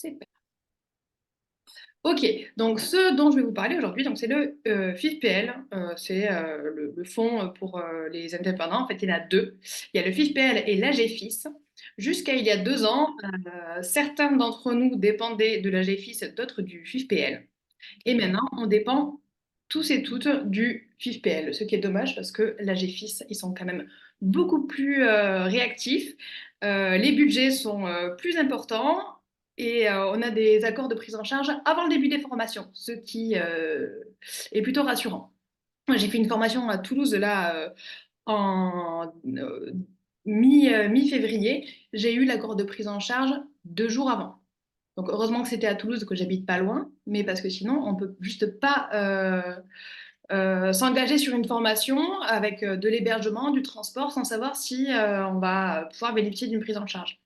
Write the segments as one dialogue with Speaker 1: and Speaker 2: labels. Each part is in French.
Speaker 1: C'est pas- Ok, donc ce dont je vais vous parler aujourd'hui, donc c'est le FIFPL, c'est le fonds pour les indépendants. En fait, il y en a deux. Il y a le FIFPL et l'AGFIS. Jusqu'à il y a 2 ans, certains d'entre nous dépendaient de l'AGFIS, d'autres du FIFPL. Et maintenant, on dépend tous et toutes du FIFPL, ce qui est dommage parce que l'AGFIS, ils sont quand même beaucoup plus réactifs. Les budgets sont plus importants et on a des accords de prise en charge avant le début des formations, ce qui est plutôt rassurant. Moi, j'ai fait une formation à Toulouse là en mi-février. J'ai eu l'accord de prise en charge 2 jours avant. Donc heureusement que c'était à Toulouse, que j'habite pas loin, mais parce que sinon on peut juste pas s'engager sur une formation avec de l'hébergement, du transport, sans savoir si on va pouvoir bénéficier d'une prise en charge.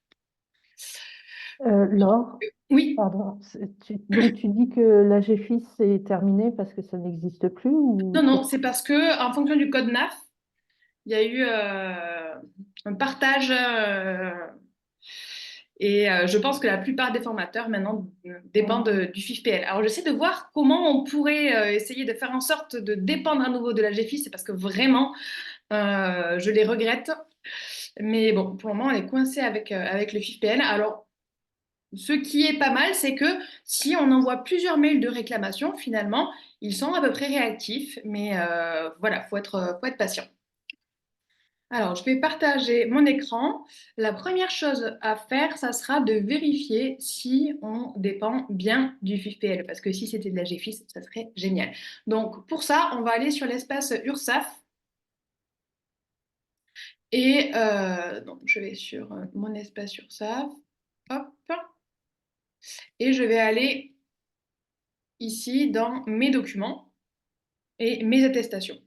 Speaker 2: Laure,
Speaker 1: Oui,
Speaker 2: pardon, donc tu dis que la GFIS est terminée parce que ça n'existe plus
Speaker 1: non,
Speaker 2: ou
Speaker 1: non, c'est
Speaker 2: pourquoi?
Speaker 1: parce que en fonction du code NAF, il y a eu un partage et je pense que la plupart des formateurs maintenant dépendent du FIFPL. Alors j'essaie de voir comment on pourrait essayer de faire en sorte de dépendre à nouveau de la GFIS, c'est parce que vraiment je les regrette. Mais bon, pour le moment, on est coincé avec le FIFPL. Alors, ce qui est pas mal, c'est que si on envoie plusieurs mails de réclamation, finalement, ils sont à peu près réactifs. Mais voilà, faut être patient. Alors, je vais partager mon écran. La première chose à faire, ça sera de vérifier si on dépend bien du FIFPL. Parce que si c'était de la GFIS, ça serait génial. Donc, pour ça, on va aller sur l'espace URSAF. Et donc, je vais sur mon espace URSAF. Hop. Et je vais aller ici dans mes documents et mes attestations.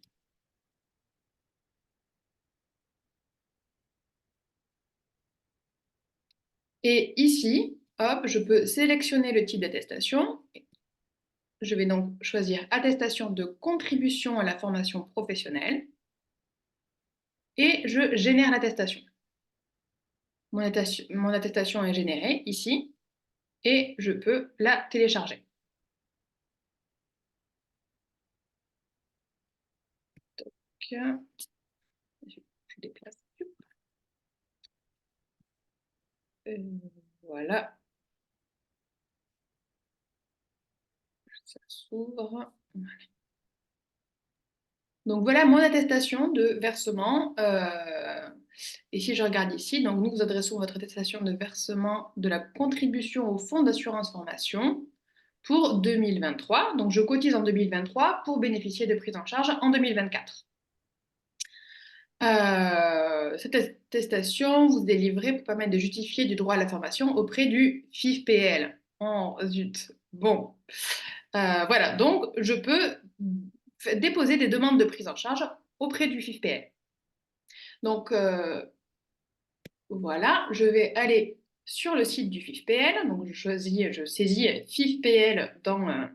Speaker 1: Et ici, hop, je peux sélectionner le type d'attestation. Je vais donc choisir attestation de contribution à la formation professionnelle et je génère l'attestation. Mon attestation est générée ici et je peux la télécharger. Donc, je déplace. Euh, voilà, ça s'ouvre. Donc voilà mon attestation de versement. Et si je regarde ici, donc nous vous adressons votre attestation de versement de la contribution au fonds d'assurance formation pour 2023. Donc je cotise en 2023 pour bénéficier de prise en charge en 2024. Cette attestation vous est délivrée pour permettre de justifier du droit à la formation auprès du FIFPL. Oh zut. Bon. Voilà, donc je peux déposer des demandes de prise en charge auprès du FIFPL. Donc voilà, je vais aller sur le site du FIFPL. Donc je saisis FIFPL dans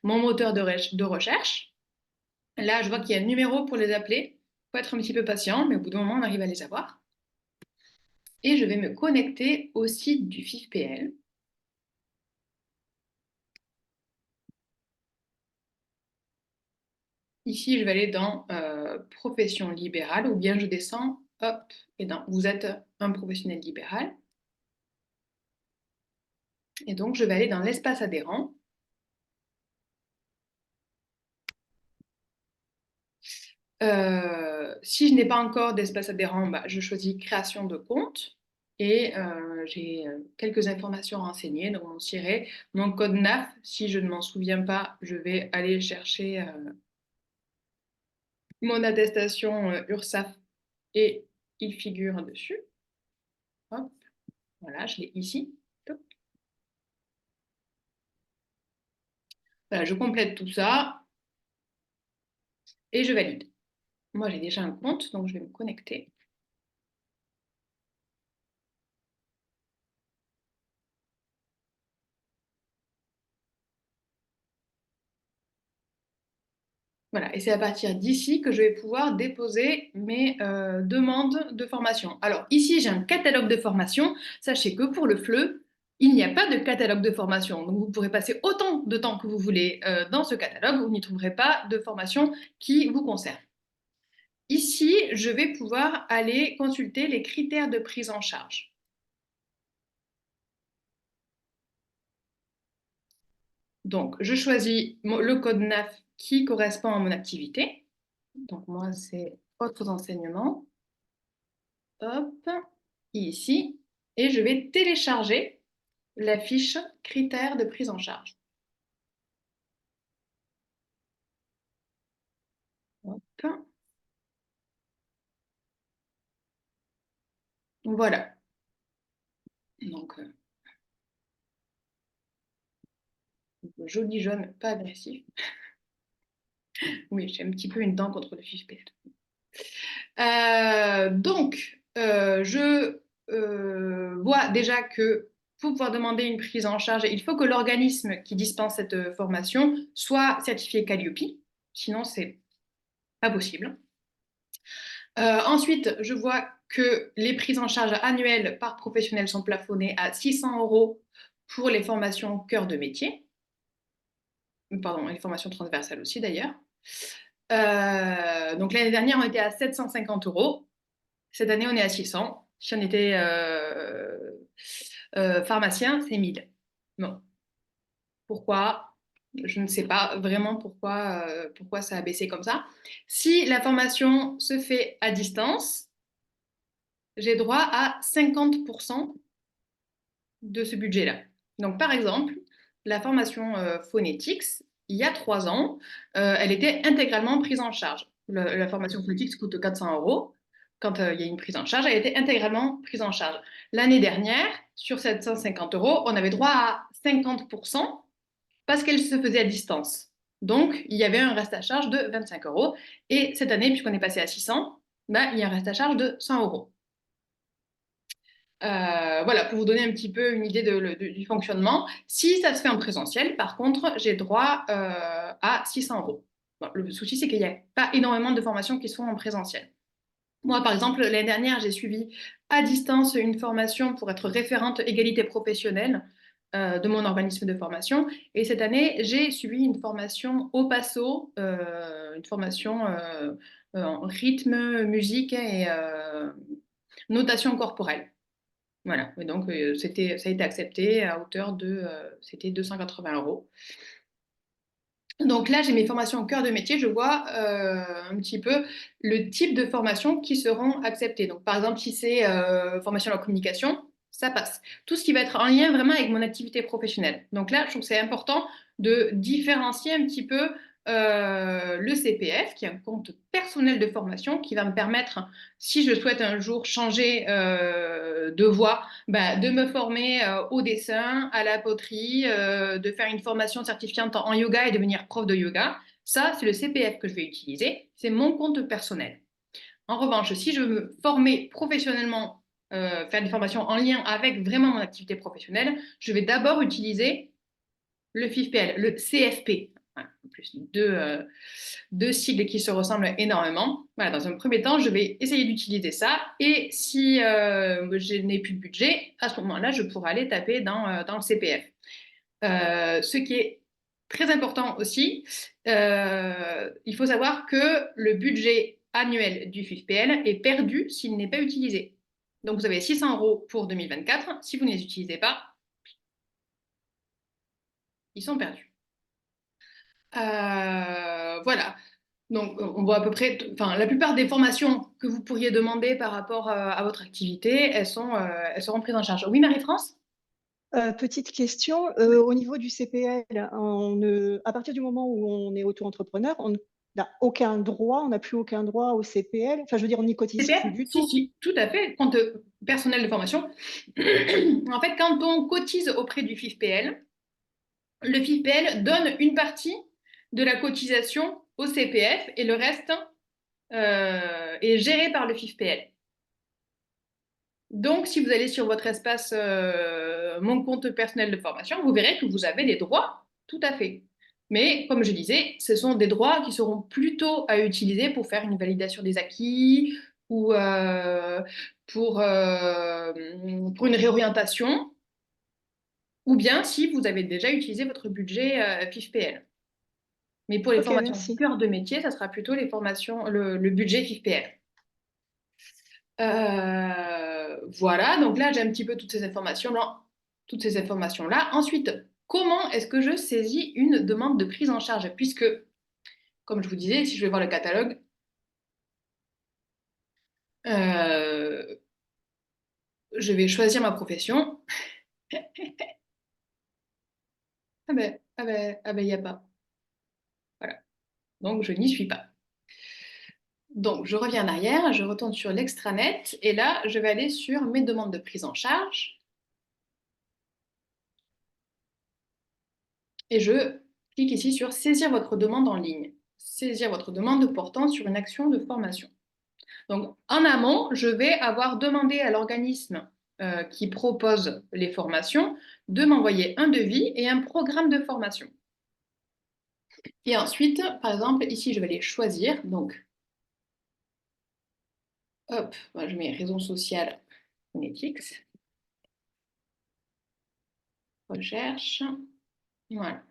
Speaker 1: mon moteur de recherche. Là, je vois qu'il y a un numéro pour les appeler. Il faut être un petit peu patient, mais au bout d'un moment, on arrive à les avoir. Et je vais me connecter au site du FIFPL. Ici, je vais aller dans profession libérale ou bien je descends, hop, et dans vous êtes un professionnel libéral. Et donc, je vais aller dans l'espace adhérent. Si je n'ai pas encore d'espace adhérent, bah, je choisis création de compte et j'ai quelques informations renseignées, donc mon siret, mon code NAF. Si je ne m'en souviens pas, je vais aller chercher mon attestation URSSAF et il figure dessus. Hop, voilà, je l'ai ici. Hop. Voilà, je complète tout ça et je valide. Moi, j'ai déjà un compte, donc je vais me connecter. Voilà, et c'est à partir d'ici que je vais pouvoir déposer mes demandes de formation. Alors ici, j'ai un catalogue de formation. Sachez que pour le FLE, il n'y a pas de catalogue de formation. Donc, vous pourrez passer autant de temps que vous voulez dans ce catalogue, vous n'y trouverez pas de formation qui vous concerne. Ici, je vais pouvoir aller consulter les critères de prise en charge. Donc, je choisis le code NAF qui correspond à mon activité. Donc, moi, c'est autres enseignements. Hop, ici. Et je vais télécharger la fiche critères de prise en charge. Hop. Voilà. Donc, joli jaune, pas agressif. Oui, j'ai un petit peu une dent contre le FIFPL. Je vois déjà que pour pouvoir demander une prise en charge, il faut que l'organisme qui dispense cette formation soit certifié Calliope, sinon c'est pas possible. Ensuite, je vois que les prises en charge annuelles par professionnel sont plafonnées à 600 € pour les formations cœur de métier. Pardon, les formations transversales aussi d'ailleurs. Donc l'année dernière, on était à 750 €. Cette année, on est à 600. Si on était pharmacien, c'est 1000. Non. Pourquoi? Je ne sais pas vraiment pourquoi ça a baissé comme ça. Si la formation se fait à distance, j'ai droit à 50% de ce budget-là. Donc, par exemple, la formation Phonetics, il y a 3 ans, elle était intégralement prise en charge. La formation Phonetics coûte 400 €. Quand il y a une prise en charge, elle était intégralement prise en charge. L'année dernière, sur 750 €, on avait droit à 50% parce qu'elle se faisait à distance. Donc, il y avait un reste à charge de 25 €. Et cette année, puisqu'on est passé à 600, ben, il y a un reste à charge de 100 €. Voilà, pour vous donner un petit peu une idée du fonctionnement. Si ça se fait en présentiel, par contre, j'ai droit à 600 €. Bon, le souci, c'est qu'il n'y a pas énormément de formations qui se font en présentiel. Moi, par exemple, l'année dernière, j'ai suivi à distance une formation pour être référente égalité professionnelle de mon organisme de formation. Et cette année, j'ai suivi une formation au passo, une formation en rythme, musique et notation corporelle. Voilà, et donc ça a été accepté à hauteur de, c'était 280 €. Donc là, j'ai mes formations au cœur de métier, je vois un petit peu le type de formation qui seront acceptées. Donc par exemple, si c'est formation à la communication, ça passe. Tout ce qui va être en lien vraiment avec mon activité professionnelle. Donc là, je trouve que c'est important de différencier un petit peu le CPF, qui est un compte personnel de formation, qui va me permettre, si je souhaite un jour changer de voie, bah, de me former au dessin, à la poterie, de faire une formation certifiante en yoga et devenir prof de yoga. Ça, c'est le CPF que je vais utiliser. C'est mon compte personnel. En revanche, si je veux me former professionnellement, faire des formations en lien avec vraiment mon activité professionnelle, je vais d'abord utiliser le FIFPL, le CFP. Voilà, en plus, deux sigles qui se ressemblent énormément. Voilà, dans un premier temps, je vais essayer d'utiliser ça. Et si je n'ai plus de budget, à ce moment-là, je pourrai aller taper dans le CPF. Ce qui est très important aussi, il faut savoir que le budget annuel du FIFPL est perdu s'il n'est pas utilisé. Donc, vous avez 600 € pour 2024. Si vous ne les utilisez pas, ils sont perdus. Voilà. Donc, on voit à peu près, enfin, la plupart des formations que vous pourriez demander par rapport à votre activité, elles seront prises en charge. Oui, Marie-France?
Speaker 3: Petite question, au niveau du CPL, à partir du moment où on est auto-entrepreneur, on n'a aucun droit, on n'a plus aucun droit au CPL. Enfin, je veux dire, on n'y cotise
Speaker 1: CPF?
Speaker 3: plus du
Speaker 1: Si,
Speaker 3: tout.
Speaker 1: si, tout à fait. Compte personnel de formation. En fait, quand on cotise auprès du FIFPL, le FIFPL donne une partie de la cotisation au CPF et le reste est géré par le FIFPL. Donc, si vous allez sur votre espace Mon compte personnel de formation, vous verrez que vous avez des droits, tout à fait. Mais comme je disais, ce sont des droits qui seront plutôt à utiliser pour faire une validation des acquis ou pour une réorientation. ou bien si vous avez déjà utilisé votre budget FIFPL. Mais pour les
Speaker 3: Ok,
Speaker 1: formations
Speaker 3: merci.
Speaker 1: cœur de métier, ça sera plutôt les formations, le budget FIFPL. Voilà, donc là, j'ai un petit peu toutes ces informations-là. Ensuite, comment est-ce que je saisis une demande de prise en charge? Puisque, comme je vous disais, si je vais voir le catalogue, euh, je vais choisir ma profession. Il n'y a pas. Voilà. Donc, je n'y suis pas. Donc, je reviens en arrière, je retourne sur l'extranet et là, je vais aller sur mes demandes de prise en charge et je clique ici sur saisir votre demande en ligne. Saisir votre demande portant sur une action de formation. Donc, en amont, je vais avoir demandé à l'organisme qui propose les formations de m'envoyer un devis et un programme de formation. Et ensuite, par exemple, ici, je vais les choisir. Donc, hop, moi, je mets raison sociale, phonetics, recherche, voilà.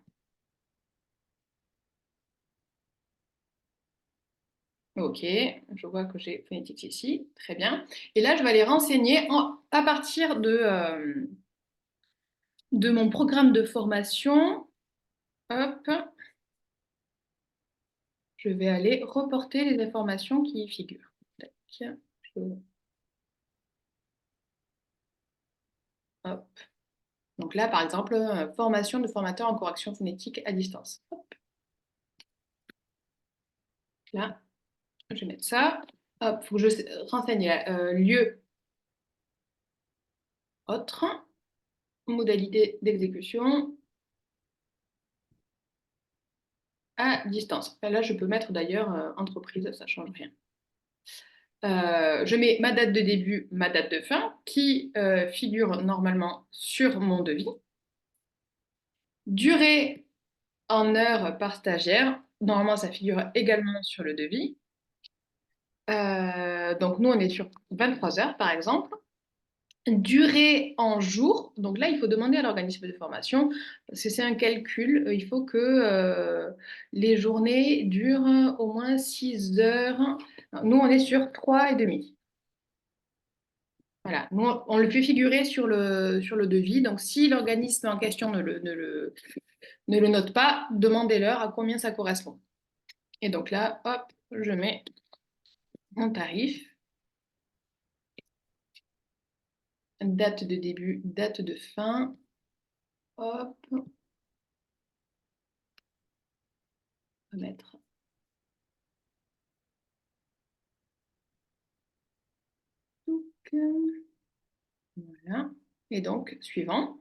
Speaker 1: Ok, je vois que j'ai phonetics ici, très bien. Et là, je vais aller renseigner à partir de mon programme de formation. Hop, je vais aller reporter les informations qui y figurent. Tac, hop. Donc là, par exemple, formation de formateur en correction phonétique à distance. Hop, là, je vais mettre ça. Hop, il faut que je renseigne lieu autre, modalité d'exécution à distance. Là, je peux mettre d'ailleurs entreprise, ça ne change rien. Je mets ma date de début, ma date de fin, qui figure normalement sur mon devis. Durée en heures par stagiaire, normalement ça figure également sur le devis. Donc nous, on est sur 23 heures par exemple. Durée en jours, donc là, il faut demander à l'organisme de formation, parce que c'est un calcul, il faut que les journées durent au moins 6 heures. Nous, on est sur 3 et demi. Voilà, nous, on le fait figurer sur le devis. Donc, si l'organisme en question ne le note pas, demandez-leur à combien ça correspond. Et donc là, hop, je mets mon tarif, date de début, date de fin. Hop, on va mettre. Voilà. Et donc, suivant.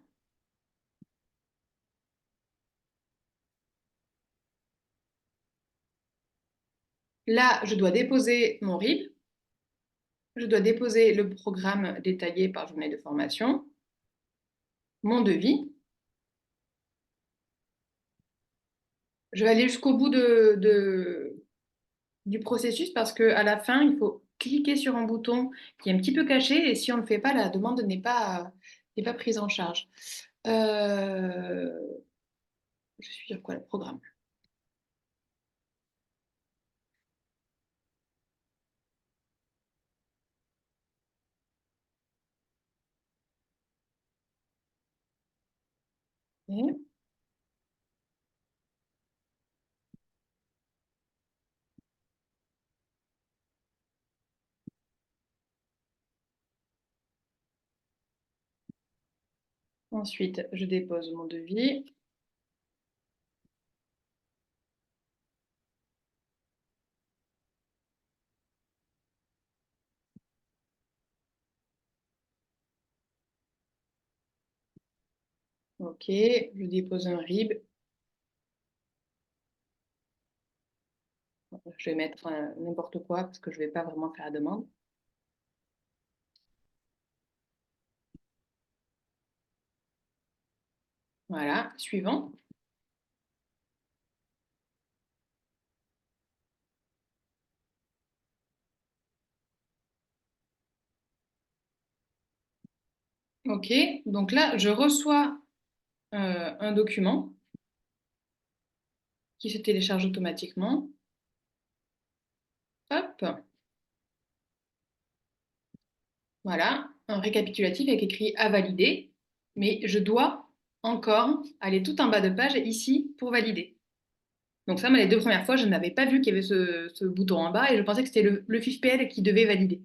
Speaker 1: Là, je dois déposer mon RIB. Je dois déposer le programme détaillé par journée de formation, mon devis. Je vais aller jusqu'au bout du processus parce qu'à la fin, il faut cliquer sur un bouton qui est un petit peu caché et si on ne le fait pas, la demande n'est pas prise en charge. Euh, je suis sur quoi le programme? Ensuite, je dépose mon devis. Ok, je dépose un RIB. Je vais mettre n'importe quoi parce que je ne vais pas vraiment faire la demande. Voilà, suivant. Ok, donc là, je reçois un document qui se télécharge automatiquement. Hop, voilà, un récapitulatif avec écrit à valider, mais je dois encore aller tout en bas de page ici pour valider. Donc ça, moi, les 2 premières fois, je n'avais pas vu qu'il y avait ce bouton en bas et je pensais que c'était le FIFPL qui devait valider.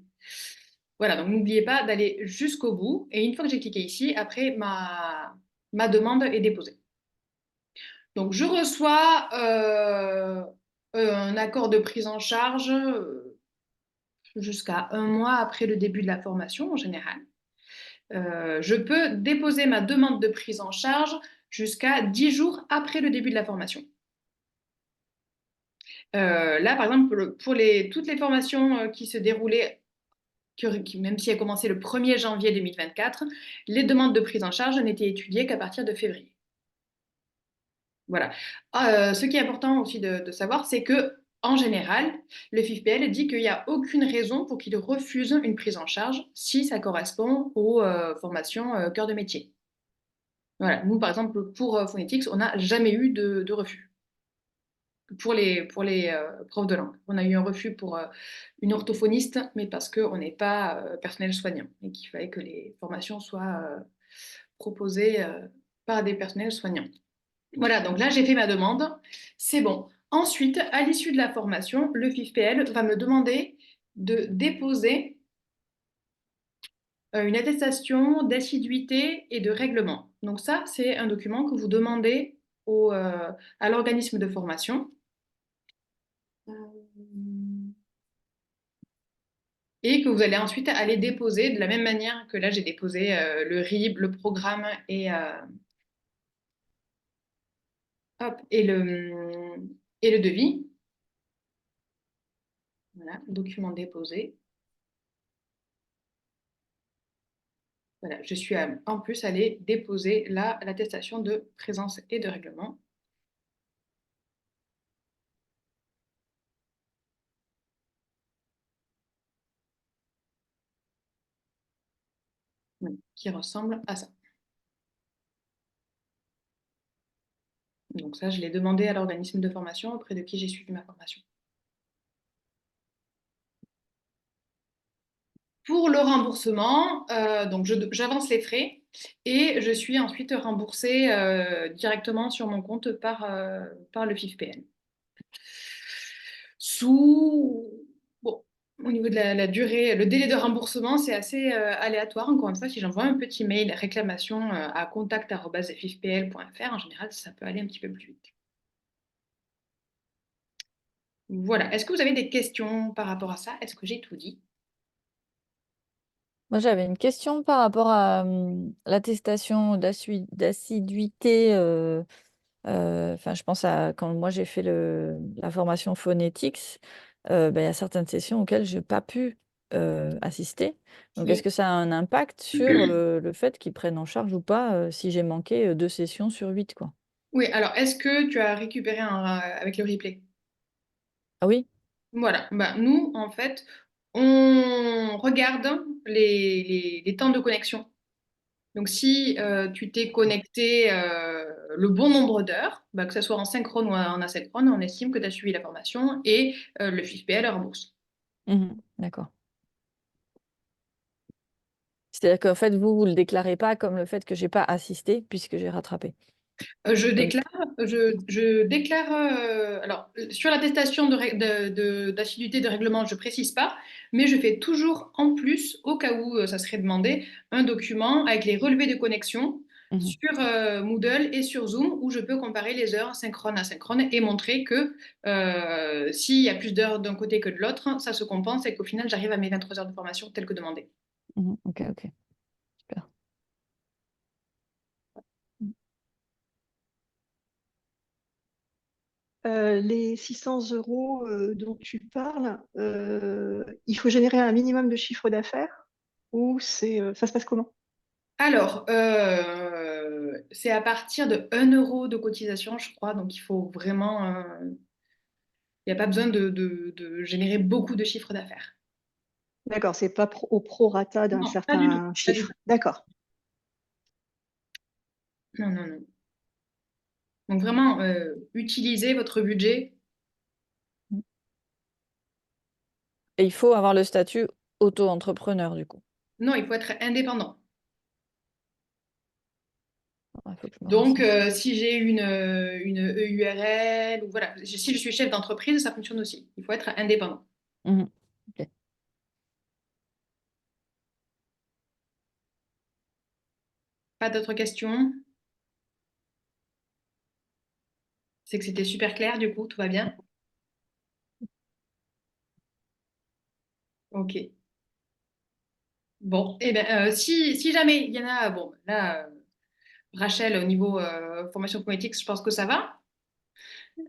Speaker 1: Voilà, donc n'oubliez pas d'aller jusqu'au bout. Et une fois que j'ai cliqué ici, après, ma demande est déposée. Donc je reçois un accord de prise en charge jusqu'à 1 mois après le début de la formation en général. Je peux déposer ma demande de prise en charge jusqu'à 10 jours après le début de la formation. Là, par exemple, pour toutes les formations qui se déroulaient, même si elles commençaient le 1er janvier 2024, les demandes de prise en charge n'étaient étudiées qu'à partir de février. Voilà. Ce qui est important aussi de savoir, c'est que en général, le FIFPL dit qu'il n'y a aucune raison pour qu'il refuse une prise en charge si ça correspond aux formations cœur de métier. Voilà. Nous, par exemple, pour Phonetics, on n'a jamais eu de refus. Pour les profs de langue. On a eu un refus pour une orthophoniste, mais parce qu'on n'est pas personnel soignant et qu'il fallait que les formations soient proposées par des personnels soignants. Voilà, donc là, j'ai fait ma demande. C'est bon. Ensuite, à l'issue de la formation, le FIFPL va me demander de déposer une attestation d'assiduité et de règlement. Donc ça, c'est un document que vous demandez à l'organisme de formation. Et que vous allez ensuite aller déposer de la même manière que là, j'ai déposé le RIB, le programme hop, et le devis. Voilà, document déposé. Voilà, je suis en plus allée déposer là l'attestation de présence et de règlement. Qui ressemble à ça. Donc ça, je l'ai demandé à l'organisme de formation auprès de qui j'ai suivi ma formation. Pour le remboursement, donc j'avance les frais et je suis ensuite remboursée directement sur mon compte par le FIFPL. Bon, au niveau de la durée, le délai de remboursement, c'est assez aléatoire. Encore une fois, si j'envoie un petit mail réclamation à contact@fifpl.fr, en général, ça peut aller un petit peu plus vite. Voilà. Est-ce que vous avez des questions par rapport à ça? Est-ce que j'ai tout dit?
Speaker 4: Moi, j'avais une question par rapport à l'attestation d'assiduité. Enfin, je pense à quand moi j'ai fait la formation Phonetics, il y a certaines sessions auxquelles je n'ai pas pu assister. Donc, est-ce
Speaker 1: Oui.
Speaker 4: que ça a un impact sur le fait qu'ils prennent en charge ou pas si j'ai manqué 2 sessions sur 8, quoi?
Speaker 1: Oui, alors est-ce que tu as récupéré avec le replay?
Speaker 4: Ah oui?
Speaker 1: Voilà. Bah, nous, en fait, on regarde les temps de connexion. Donc, si tu t'es connecté le bon nombre d'heures, bah, que ce soit en synchrone ou en asynchrone, on estime que tu as suivi la formation et le FIFPL rembourse.
Speaker 4: Mmh. D'accord. C'est-à-dire qu'en fait, vous ne le déclarez pas comme le fait que j'ai pas assisté puisque j'ai rattrapé?
Speaker 1: Je
Speaker 4: Comme
Speaker 1: déclare, je déclare, alors sur l'attestation d'assiduité de règlement, je précise pas, mais je fais toujours en plus, au cas où ça serait demandé, un document avec les relevés de connexion
Speaker 4: Mmh.
Speaker 1: sur Moodle et sur Zoom où je peux comparer les heures synchrone asynchrone et montrer que s'il y a plus d'heures d'un côté que de l'autre, ça se compense et qu'au final j'arrive à mes 23 heures de formation telles que demandées.
Speaker 4: Mmh. OK, OK. Super. Mmh.
Speaker 3: Les 600 € dont tu parles, il faut générer un minimum de chiffre d'affaires ou ça se passe comment?
Speaker 1: Alors, c'est à partir de 1 euro de cotisation, je crois, donc il faut vraiment, il n'y a pas besoin de générer beaucoup de chiffre d'affaires.
Speaker 3: D'accord, c'est pas au prorata d'un
Speaker 1: Non, pas du tout,
Speaker 3: certain
Speaker 1: pas du tout.
Speaker 3: chiffre. D'accord.
Speaker 1: Non, non, non. Donc vraiment, utilisez votre budget.
Speaker 4: Et il faut avoir le statut auto-entrepreneur, du coup.
Speaker 1: Non, il faut être indépendant.
Speaker 4: Il faut que je me
Speaker 1: Donc,
Speaker 4: renseigne.
Speaker 1: si j'ai une EURL, ou voilà, si je suis chef d'entreprise, ça fonctionne aussi. Il faut être indépendant.
Speaker 4: Mhm. Ok.
Speaker 1: Pas d'autres questions? C'est que c'était super clair, du coup, tout va bien? Ok. Bon, eh bien, si jamais il y en a, bon, là, Rachel, au niveau formation phonétique, je pense que ça va.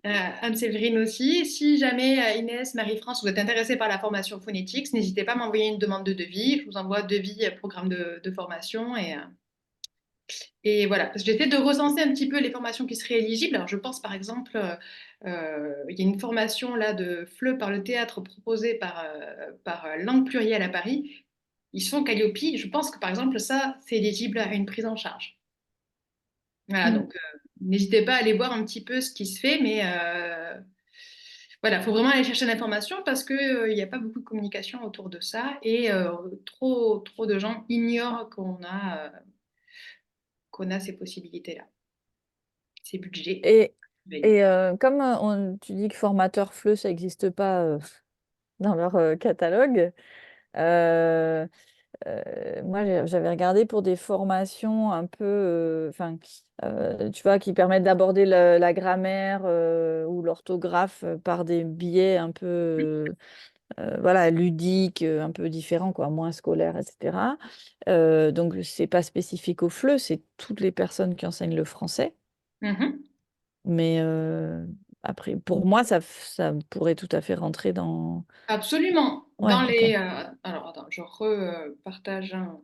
Speaker 1: Anne-Séverine aussi. Si jamais Inès, Marie-France, vous êtes intéressés par la formation phonétique, n'hésitez pas à m'envoyer une demande de devis. Je vous envoie devis, programme de formation. Et voilà, parce que j'essaie de recenser un petit peu les formations qui seraient éligibles. Alors, je pense par exemple, il y a une formation là de FLE par le théâtre proposée par Langue Plurielle à Paris. Ils sont Calliope. Je pense que par exemple, ça, c'est éligible à une prise en charge. Voilà,
Speaker 4: Mhm.
Speaker 1: donc n'hésitez pas à aller voir un petit peu ce qui se fait, mais voilà, il faut vraiment aller chercher l'information parce que, il n'y a pas beaucoup de communication autour de ça et trop de gens ignorent qu'on a ces possibilités-là, ces budgets.
Speaker 4: Et,
Speaker 1: Oui.
Speaker 4: comme tu dis que formateur FLE, ça n'existe pas dans leur catalogue, euh, moi j'avais regardé pour des formations un peu, enfin, tu vois, qui permettent d'aborder la grammaire ou l'orthographe par des biais un peu, voilà, ludiques, un peu différents, quoi, moins scolaires, etc. Donc c'est pas spécifique au FLE, c'est toutes les personnes qui enseignent le français.
Speaker 1: Mhm.
Speaker 4: Mais après, pour moi, ça pourrait tout à fait rentrer dans...
Speaker 1: Absolument.
Speaker 4: Ouais,
Speaker 1: Dans
Speaker 4: ok.
Speaker 1: les, alors, attends, je repartage un.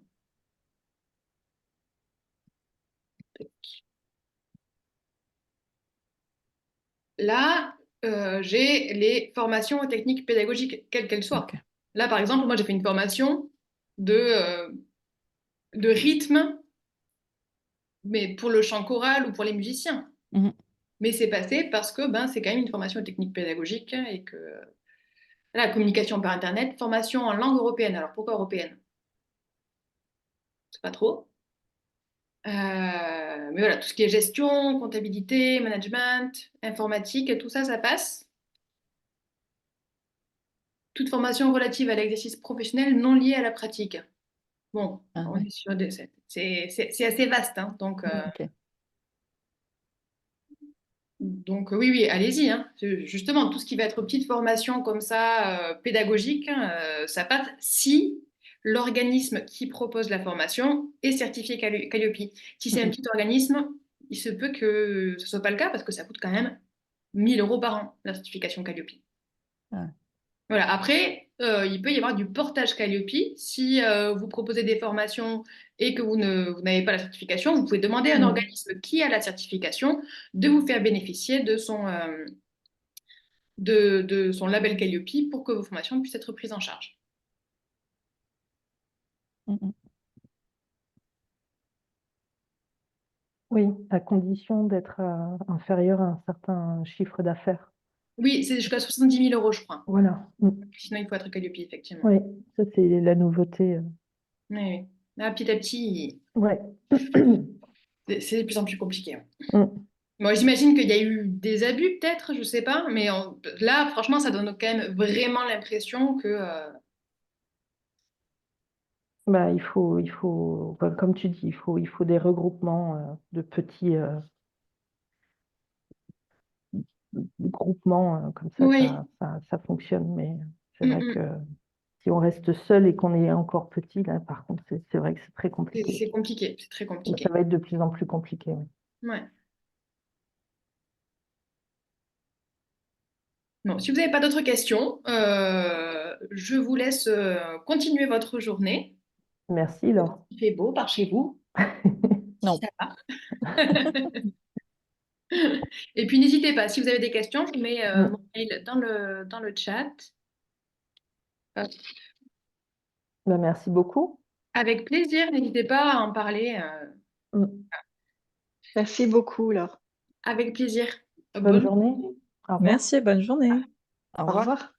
Speaker 1: Là, j'ai les formations et techniques pédagogiques, quelles qu'elles
Speaker 4: Ok.
Speaker 1: soient. Là, par exemple, moi, j'ai fait une formation de rythme, mais pour le chant choral ou pour les musiciens.
Speaker 4: Mhm.
Speaker 1: Mais c'est passé parce que ben, c'est quand même une formation technique pédagogique et que la communication par Internet, formation en langue européenne. Alors pourquoi européenne? C'est pas trop. Mais voilà, tout ce qui est gestion, comptabilité, management, informatique, tout ça, ça passe. Toute formation relative à l'exercice professionnel non liée à la pratique. Bon,
Speaker 4: Ah,
Speaker 1: on
Speaker 4: ouais.
Speaker 1: est sur c'est assez vaste, hein,
Speaker 4: Ok.
Speaker 1: donc oui, oui, allez-y, hein. Justement, tout ce qui va être petite formation comme ça, pédagogique, hein, ça passe si l'organisme qui propose la formation est certifié Calliope. Si c'est un
Speaker 4: Mhm.
Speaker 1: petit organisme, il se peut que ce ne soit pas le cas parce que ça coûte quand même 1 000 € par an, la certification Calliope.
Speaker 4: Ah,
Speaker 1: Voilà. Après, il peut y avoir du portage Calliope. Si vous proposez des formations et que vous n'avez pas la certification, vous pouvez demander à un
Speaker 2: Mm.
Speaker 1: organisme qui a la certification de vous faire bénéficier de son label Calliope pour que vos formations puissent être prises en charge.
Speaker 4: mhm.
Speaker 2: Oui, à condition d'être inférieur à un certain chiffre d'affaires.
Speaker 1: Oui, c'est jusqu'à 70 000 € je crois.
Speaker 2: Voilà. Mm.
Speaker 1: Sinon, il faut être Calliope, effectivement.
Speaker 2: Oui, ça c'est la nouveauté.
Speaker 1: Oui, oui. Là, petit à petit,
Speaker 2: Ouais.
Speaker 1: c'est de plus en plus compliqué, hein.
Speaker 2: Mm.
Speaker 1: Moi, j'imagine qu'il y a eu des abus, peut-être, je sais pas, mais là, franchement, ça donne quand même vraiment l'impression que
Speaker 2: Bah, comme tu dis, il faut des regroupements de petits groupements, comme ça,
Speaker 1: oui.
Speaker 2: ça fonctionne. Mais c'est
Speaker 1: Mm,
Speaker 2: vrai que
Speaker 1: mm.
Speaker 2: si on reste seul et qu'on est encore petit, là, par contre, c'est vrai que c'est très
Speaker 1: C'est
Speaker 2: compliqué.
Speaker 1: c'est compliqué, c'est très
Speaker 2: Et ça
Speaker 1: compliqué.
Speaker 2: va être de plus en plus compliqué. Oui.
Speaker 1: Ouais. Bon, si vous n'avez pas d'autres questions, je vous laisse continuer votre journée.
Speaker 2: Merci, Laure.
Speaker 1: Il fait beau par chez vous, si
Speaker 4: Non.
Speaker 1: ça va. Et puis n'hésitez pas, si vous avez des questions, je vous mets mon
Speaker 2: Mm.
Speaker 1: mail dans le chat. Hop.
Speaker 2: Bah, merci beaucoup.
Speaker 1: Avec plaisir, n'hésitez pas à en parler.
Speaker 2: Mm.
Speaker 3: Merci beaucoup, Laure.
Speaker 1: Avec plaisir.
Speaker 2: Bonne journée. Au revoir.
Speaker 4: Merci, bonne journée. Au
Speaker 3: Au
Speaker 4: revoir.
Speaker 3: revoir.